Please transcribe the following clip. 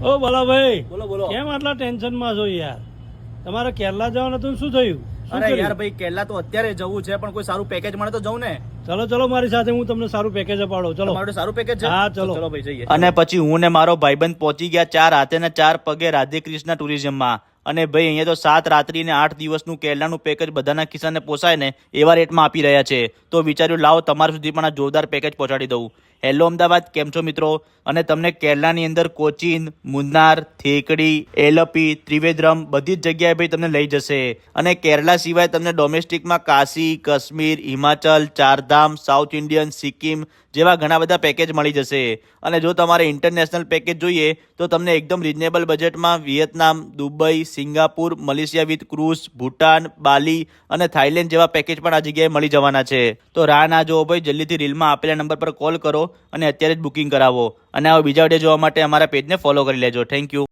ઓ ભલાભાઈ, બોલો બોલો. કેમ આટલા ટેન્શનમાં છો યાર? તમારે કેરલા જવાનું હતું ને શું થયું? શું અરે કર્યું? યાર ભાઈ કેરલા તો અત્યારે જવું છે, પણ કોઈ સારું પેકેજ મળે તો જવું ને. ચલો ચલો મારી સાથે, હું તમને સારું પેકેજ અપાડું. ચલો. તમારું સારું પેકેજ છે? હા, ચલો. ચલો ભાઈ જઈએ. અને પછી હું ને મારો ભાઈબંધ પહોંચી ગયા 4 હાથે ને 4 પગે રાધે કૃષ્ણ ટુરિઝમમાં. અને ભાઈ અહીંયા તો 7 રાત્રિ ને 8 દિવસનું કેરલાનું પેકેજ બધાના ખિસ્સાને પોસાય ને એવા રેટમાં આપી રહ્યા છે. તો વિચાર્યું લાવો તમારા સુધી પણ આ જોરદાર પેકેજ પહોંચાડી દઉં. હેલો અમદાવાદ, કેમ છો મિત્રો? અને તમને કેરલાની અંદર કોચીન, મુન્નાર, થેકડી, એલપી, ત્રિવેદ્રમ બધી જ જગ્યાએ ભાઈ તમને લઈ જશે. અને કેરલા સિવાય તમને ડોમેસ્ટિકમાં કાશી, કાશ્મીર, હિમાચલ, ચારધામ, સાઉથ ઇન્ડિયન, સિક્કિમ જેવા ઘણા બધા પેકેજ મળી જશે. અને જો તમારે ઇન્ટરનેશનલ પેકેજ જોઈએ તો તમને એકદમ રિઝનેબલ બજેટમાં Vietnam, Dubai, Singapore, Malaysia with cruise, Bhutan, Bali અને થાઈલેન્ડ જેવા પેકેજ પણ આ જગ્યાએ મળી જવાના છે. તો રાહ ના જોવો ભાઈ, જલ્દીથી રીલમાં આપેલા નંબર પર કોલ કરો અને અત્યારે જ બુકિંગ કરાવો. અને આવા બીજા વિડીયો જોવા માટે અમારા પેજને ફોલો કરી લેજો. Thank you.